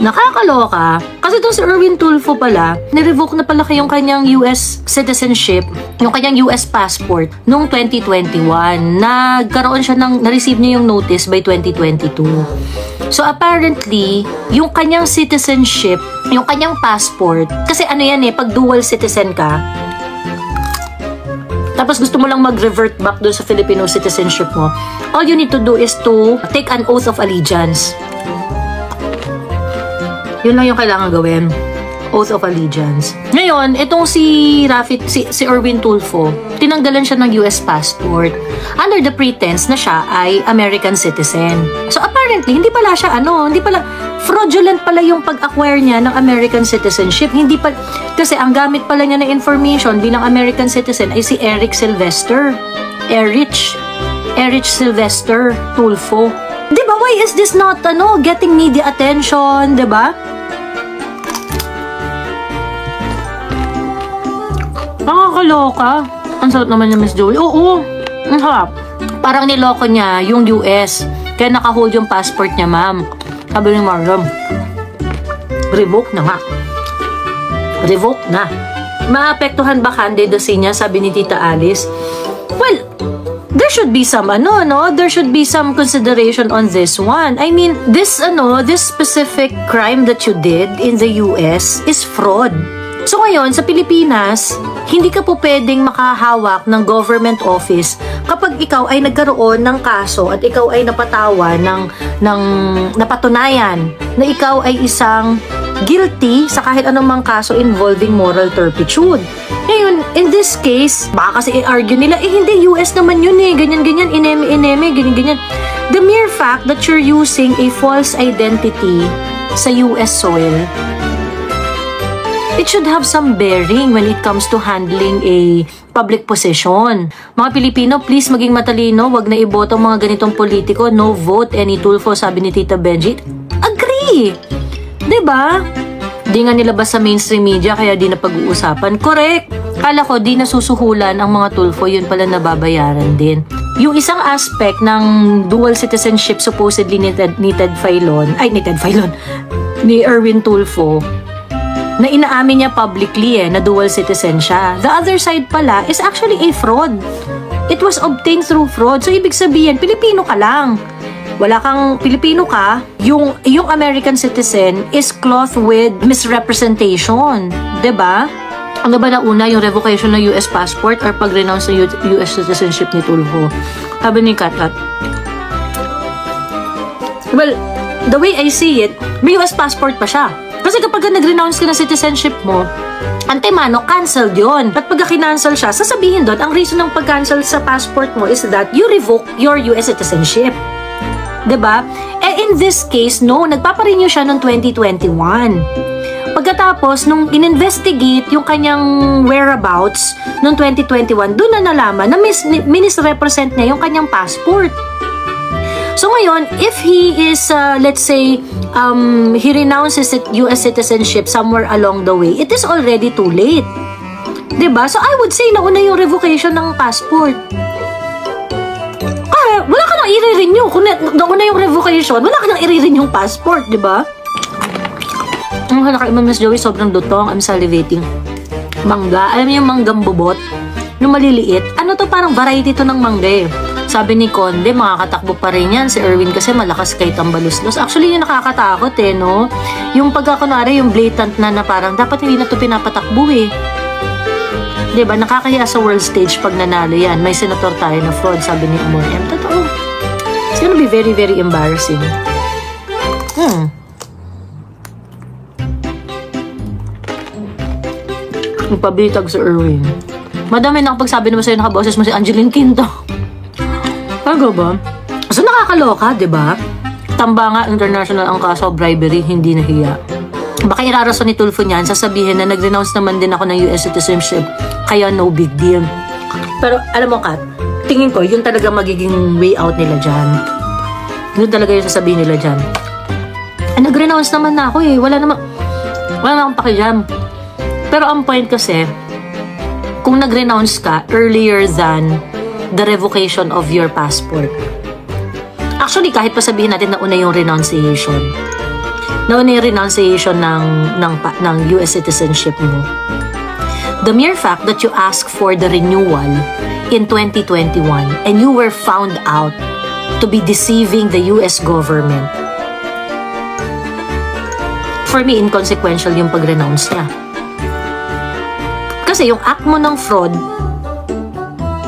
Nakakaloka. Kasi itong si Erwin Tulfo pala, nirevoke na pala yung kanyang US citizenship, yung kanyang US passport noong 2021. Nagkaroon siya na-receive niya yung notice by 2022. So apparently, yung kanyang citizenship, yung kanyang passport, kasi ano yan pag dual citizen ka, tapos gusto mo lang mag-revert back doon sa Filipino citizenship mo, all you need to do is to take an oath of allegiance. Yun lang yung kailangan gawin. Oath of allegiance. Ngayon, itong si Erwin Tulfo, tinanggalan siya ng US passport under the pretense na siya ay American citizen. So apparently, hindi pala fraudulent pala yung pag-acquire niya ng American citizenship. Kasi ang gamit pala niya na information bilang American citizen ay si Eric Sylvester Tulfo. Diba, why is this not getting media attention, diba? Nakakaloka. Ang sarap naman niya, Miss Joey. Oo, ang harap. Parang niloko niya yung US. Kaya nakahold yung passport niya, ma'am. Sabi ni Marlon, revoke na nga. Revoke na. Maapektuhan ba candidacy niya, sabi ni Tita Alice? Well, there should be some there should be some consideration on this one. I mean, this specific crime that you did in the US is fraud. So ngayon, sa Pilipinas, hindi ka po pwedeng makahawak ng government office kapag ikaw ay nagkaroon ng kaso at ikaw ay napatawa ng napatunayan na ikaw ay isang guilty sa kahit anumang kaso involving moral turpitude. Ngayon, in this case, baka kasi i-argue nila, hindi, US naman yun ganyan-ganyan, ineme, ganyan-ganyan. The mere fact that you're using a false identity sa US soil, it should have some bearing when it comes to handling a public position. Mga Pilipino, please maging matalino, wag na iboto ang mga ganitong politiko. No vote any Tulfo, sabi ni Tita Benji. Agree! Diba? Di nga nilabas sa mainstream media, kaya di na pag-uusapan. Correct! Kala ko, di nasusuhulan ang mga Tulfo, yun pala nababayaran din. Yung isang aspect ng dual citizenship supposedly ni Erwin Tulfo, na inaamin niya publicly na dual citizen siya. The other side pala is actually a fraud. It was obtained through fraud. So, ibig sabihin, Pilipino ka lang. Wala kang Pilipino ka, yung American citizen is clothed with misrepresentation. Diba? Ano ba na una, yung revocation ng US passport or pag-renounce ng US citizenship ni Tulfo? Sabi ni Katkat. Well, the way I see it, may US passport pa siya. Kasi kapag nag-renounce ka ng citizenship mo, antemano, cancelled yun. At pag kinancel siya, sasabihin doon, ang reason ng pag-cancel sa passport mo is that you revoke your US citizenship. Diba? In this case, no, nagpaparenew siya noong 2021. Pagkatapos, nung in-investigate yung kanyang whereabouts noong 2021, doon na nalaman na misrepresent niya yung kanyang passport. So ngayon, if he is, let's say, he renounces US citizenship somewhere along the way, it is already too late. Diba? So I would say, nauna yung revocation ng passport. Wala ka nang i-renew. Kung nauna yung revocation, wala ka nang i-renew yung passport, diba? Ang halaka, Miss Joey, sobrang dutong. I'm salivating. Mangga. Alam niyo yung manggang bubot? Yung maliliit. Ano to? Parang variety to ng mangga eh. Sabi ni Conde, makakatakbo pa rin yan. Si Erwin kasi malakas kay tambaluslos. Actually, yung nakakatakot no? Yung pagkakunwari, yung blatant na parang dapat hindi na ito pinapatakbo eh. Diba? Nakakahiya sa world stage pag nanalo yan. May senator tayo na fraud, sabi ni Amor M. Totoo. It's gonna be very, very embarrassing. Magpabitag sa Erwin. Madami nakapagsabi naman sa'yo, nakaboses mo si Angeline Quinto. Ano ba? So nakakaloka, diba? Tamba nga international ang kaso bribery, hindi nahiya. Baka irarason ni Tulfo niyan, sasabihin na nag-renounce naman din ako ng US citizenship, kaya no big deal. Pero alam mo Kat, tingin ko, yun talaga magiging way out nila dyan. Yun talaga yung sasabihin nila dyan. Nag-renounce naman na ako wala naman akong pakijam. Pero ang point kasi, kung nag-renounce ka earlier than the revocation of your passport. Actually, kahit pa sabihin natin na una yung renunciation, Nauna yung renunciation ng US citizenship mo. The mere fact that you asked for the renewal in 2021 and you were found out to be deceiving the US government, for me, inconsequential yung pag-renounce niya. Kasi yung act mo ng fraud,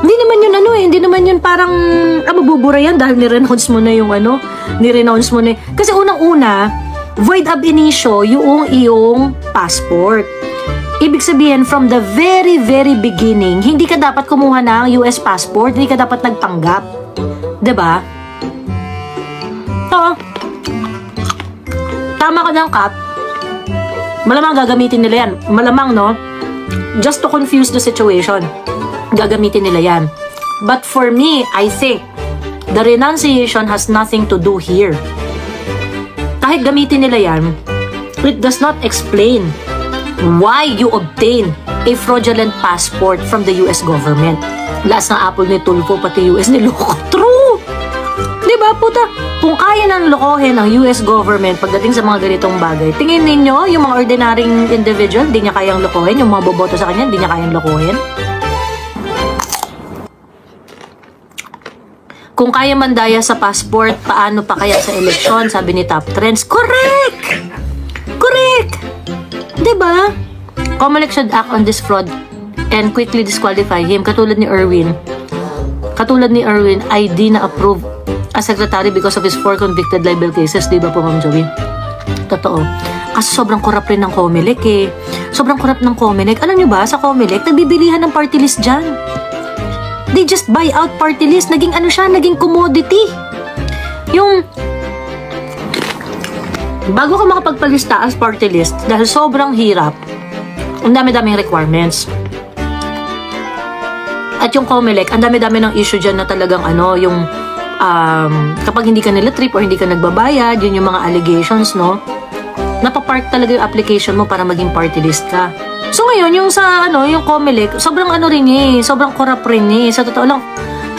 hindi naman yun hindi naman yun parang mabubura yan dahil ni-renounce mo na yung ni-renounce mo na kasi unang-una, void ab initio yung iyong passport. Ibig sabihin, from the very, very beginning, hindi ka dapat kumuha ng US passport, hindi ka dapat nagpanggap. Diba? So, tama ka ng Kap. Malamang gagamitin nila yan. Malamang, no? Just to confuse the situation. Gagamitin nila yan. But for me, I think, the renunciation has nothing to do here. Kahit gamitin nila yan, it does not explain why you obtain a fraudulent passport from the US government. Last na apple ni Tulfo, pati US niloko. True! Diba, puta? Kung kaya nang lokohin ng US government pagdating sa mga ganitong bagay, tingin ninyo, yung mga ordinaryong individual, di niya kayang lokohin, yung mga boboto sa kanya, di niya kayang lokohin? Kung kaya mandaya sa passport, paano pa kaya sa eleksyon? Sabi ni Top Trends. Correct! Correct! Diba? Comelec should act on this fraud and quickly disqualify him. Katulad ni Erwin, ay di na-approve as secretary because of his 4 convicted libel cases. Diba po, Ma'am Joey? Totoo. Kasi sobrang corrupt rin ng Comelec eh. Sobrang corrupt ng Comelec. Alam nyo ba, sa Comelec, nagbibilihan ng party list dyan. They just buy out party list. Naging naging commodity. Yung bago ka makapagpalista as party list, dahil sobrang hirap, ang dami-daming requirements. At yung Comelec, ang dami-dami ng issue dyan na talagang yung kapag hindi ka nila trip or hindi ka nagbabayad, yun yung mga allegations, no? Napapark talaga yung application mo para maging party list ka. So ngayon, yung sa yung Comelec, sobrang rin sobrang corrupt rin Sa totoo lang,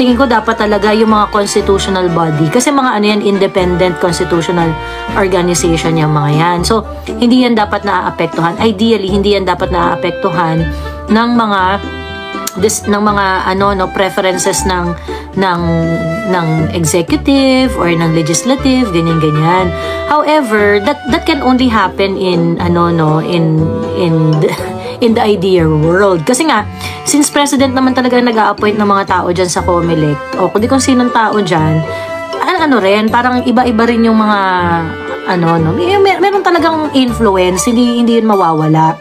tingin ko dapat talaga yung mga constitutional body. Kasi mga yan, independent constitutional organization yung mga yan. So, hindi yan dapat naaapektuhan. Ideally, hindi yan dapat naaapektuhan ng mga preferences ng executive or ng legislative, ganyan. However, that can only happen in in the ideal world. Kasi nga, since president naman talaga nag-a-appoint ng mga tao dyan sa Comelec, o kung sinong tao dyan, rin, parang iba-iba rin yung mga, meron talagang influence, hindi yun mawawala.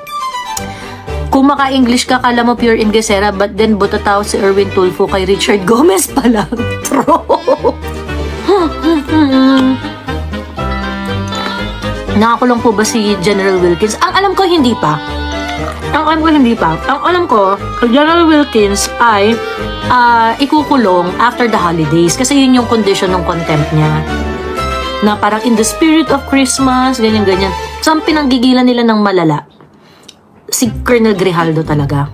Kung maka-English ka, kala mo pure Inglesera, but then buta tao si Erwin Tulfo kay Richard Gomez pa lang. True! Nakakulong po ba si General Wilkins? Ang alam ko, hindi pa. Ang alam ko, General Wilkins ay ikukulong after the holidays. Kasi yun yung condition ng contempt niya. Na parang in the spirit of Christmas, ganyan-ganyan. So, ang pinanggigilan nila ng malala, si Colonel Grijaldo talaga.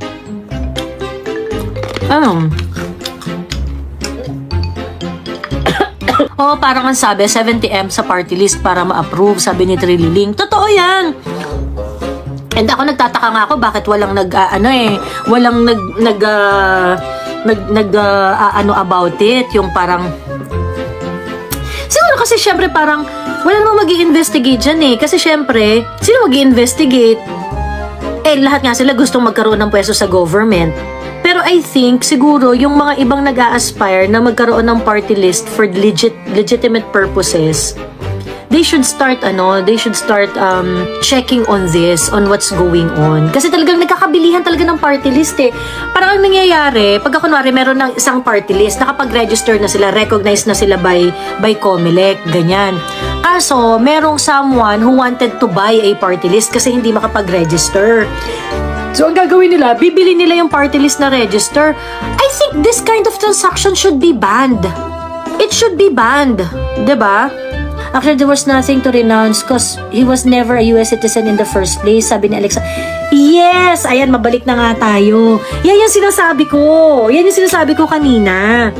Parang ang sabi, 70M sa party list para ma-approve, sabi ni Trililing. Totoo yan! And ako nagtataka nga ako bakit walang walang about it, yung parang siguro kasi syempre parang wala namang mag-i-investigate dyan kasi syempre sino mag-i-investigate? Lahat nga sila gustong magkaroon ng pwesto sa government. Pero I think siguro yung mga ibang nag-a-aspire na magkaroon ng party list for legitimate purposes, they should start checking on this, on what's going on. Kasi talagang nagkakabilihan talaga ng party list Parang ang nangyayari, pagka kunwari meron ng isang party list, nakapag-register na sila, recognized na sila by Comelec, ganyan. Kaso, merong someone who wanted to buy a party list kasi hindi makapag-register. So, ang gagawin nila, bibili nila yung party list na register. I think this kind of transaction should be banned. It should be banned. Diba? Actually, there was nothing to renounce because he was never a US citizen in the first place, sabi ni Alexa. Yes! Ayan, mabalik na nga tayo. Yan yung sinasabi ko kanina.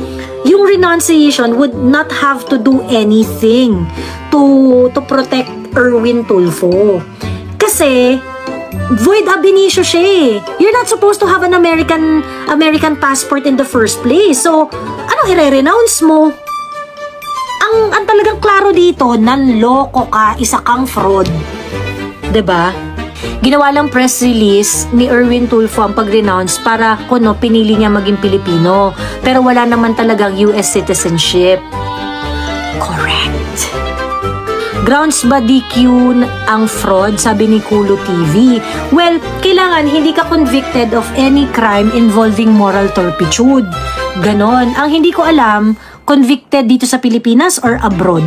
Yung renunciation would not have to do anything to protect Erwin Tulfo. Kasi, void ab initio siya eh. You're not supposed to have an American passport in the first place. So, anong i-renounce mo? Ang talagang klaro dito, nanloko ka, isa kang fraud. 'Di ba? Ginawa lang press release ni Erwin Tulfo ang pag-renounce para kuno pinili niya maging Pilipino. Pero wala naman talagang US citizenship. Correct. Grounds ba DQ ang fraud, sabi ni Kulo TV? Well, kailangan hindi ka convicted of any crime involving moral turpitude. Ganon. Ang hindi ko alam, convicted dito sa Pilipinas or abroad.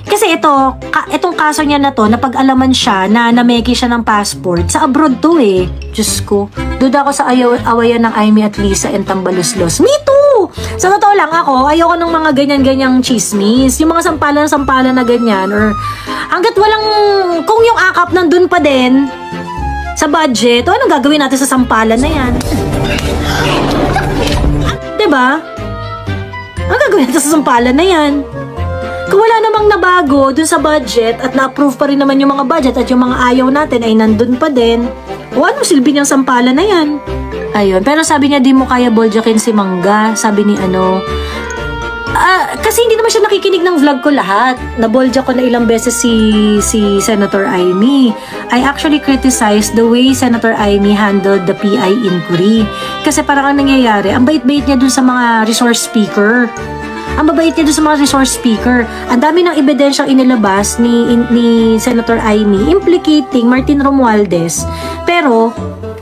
Kasi itong kaso niya na to, napag-alaman siya na nameki siya ng passport, sa abroad to eh. Diyos ko, duda ako sa awayan ng Aimee at Lisa and Tambaluslos. Me too! Sa totoo lang ako, ayoko ng mga ganyan-ganyang chismis. Yung mga sampalan na ganyan, or hanggat walang, kung yung akap nandun pa din, sa budget, o anong gagawin natin sa sampalan na yan? Diba? Ang gagawin natin sa sampalan na yan? Kung wala namang nabago dun sa budget at na-approve pa rin naman yung mga budget at yung mga ayaw natin ay nandun pa din, o anong silbi niyang sampalan na yan? Ayun, pero sabi niya di mo kaya boljakin si Mangga, sabi ni kasi hindi naman siya nakikinig ng vlog ko lahat. Nabolja ko na ilang beses si Senator Aimee. I actually criticized the way Senator Aimee handled the PI inquiry. Kasi parang ang nangyayari, ang bait-bait niya dun sa mga resource speaker. Ang babait niya doon sa mga resource speaker. Ang dami ng ebidensyang inilabas ni Senator Aimee implicating Martin Romualdez. Pero,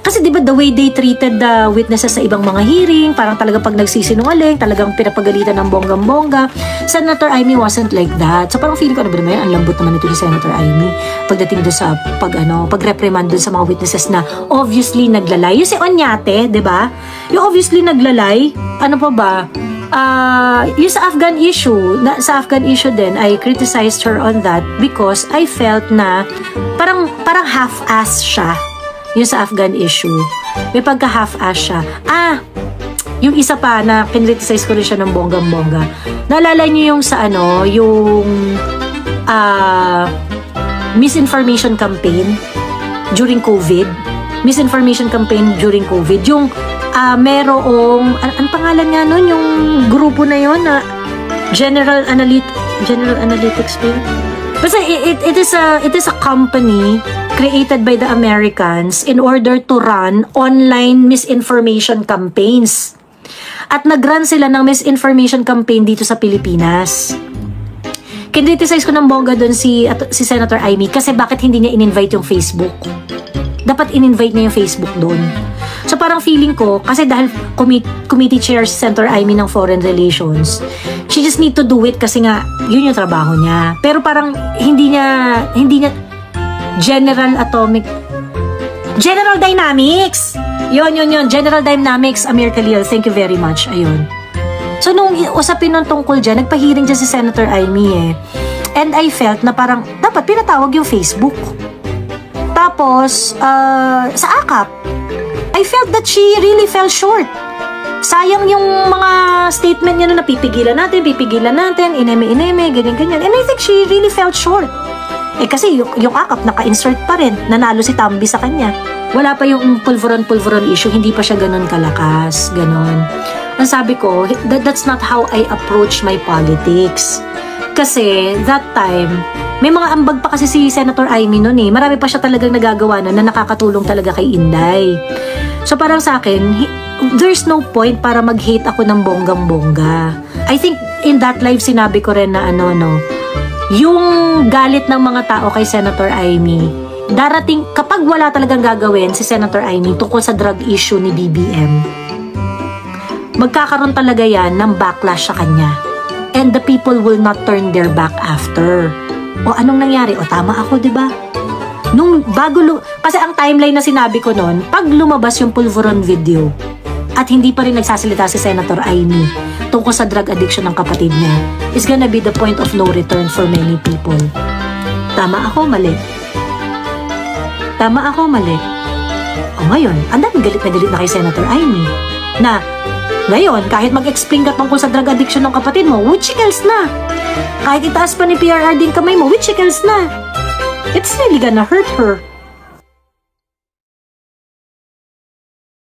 kasi diba the way they treated the witnesses sa ibang mga hearing, parang talaga pag nagsisinungaling, talagang pinapagalitan ng bonggang-bongga. Senator Aimee wasn't like that. So parang feeling ko, ano ba naman yan? Ang lambot naman ito ni Senator Aimee. Pagdating doon sa pag-reprimand doon sa mga witnesses na obviously naglalay. Yung si Onyate, diba? Yung obviously naglalay, ano pa ba? Yung sa Afghan issue din, I criticized her on that because I felt na parang half-ass siya yung sa Afghan issue. May pagka half-ass siya. Yung isa pa na kinriticize ko rin siya ng bonggang-bongga. Naalala niyo yung sa yung misinformation campaign during COVID. Misinformation campaign during COVID. Yung merong, ang pangalan nga nun, yung grupo na yun na General Analytics ba? Basta it is a company created by the Americans in order to run online misinformation campaigns. At nag-run sila ng misinformation campaign dito sa Pilipinas. Kinriticize ko ng bongga doon si Senator Aimee kasi bakit hindi niya in-invite yung Facebook? Dapat in-invite niya yung Facebook doon. So parang feeling ko, kasi dahil committee chair si Senator Aimee ng Foreign Relations, she just need to do it kasi nga, yun yung trabaho niya. Pero parang hindi niya General Dynamics! Yun, General Dynamics, Amir Khalil, thank you very much. Ayun. So nung usapin nun tungkol dyan, nagpahiring dyan si Senator Aimee eh. And I felt na parang, dapat pinatawag yung Facebook. Tapos, sa AKAP, I felt that she really fell short. Sayang yung mga statement niya na pipigilan natin, ineme, ganyan. And I think she really fell short. Kasi yung AKAP naka-insert pa rin, nanalo si Tambi sa kanya. Wala pa yung pulveron issue, hindi pa siya ganun kalakas, ganun. Ang sabi ko, that's not how I approach my politics. Kasi that time, may mga ambag pa kasi si Senator Aimee noon eh. Marami pa siya talagang nagagawa na nakakatulong talaga kay Inday. So parang sa akin, there's no point para mag-hate ako ng bonggang-bongga. I think in that live sinabi ko rin na yung galit ng mga tao kay Senator Aimee, darating kapag wala talagang gagawin si Senator Aimee tungkol sa drug issue ni BBM, magkakaroon talaga yan ng backlash sa kanya. And the people will not turn their back after. O anong nangyari? O tama ako, diba? Kasi ang timeline na sinabi ko noon, pag lumabas yung pulveron video at hindi pa rin nagsasalita si Senator Aimee tungkol sa drug addiction ng kapatid niya, is gonna be the point of no return for many people. Tama ako, mali. O ngayon, ang daming galit na kay Senator Aimee na ngayon, kahit mag-explain ka tungkol sa drug addiction ng kapatid mo, witchicals na. Kahit itaas pa ni PRR din kamay mo, witchicals na. it's really gonna hurt her.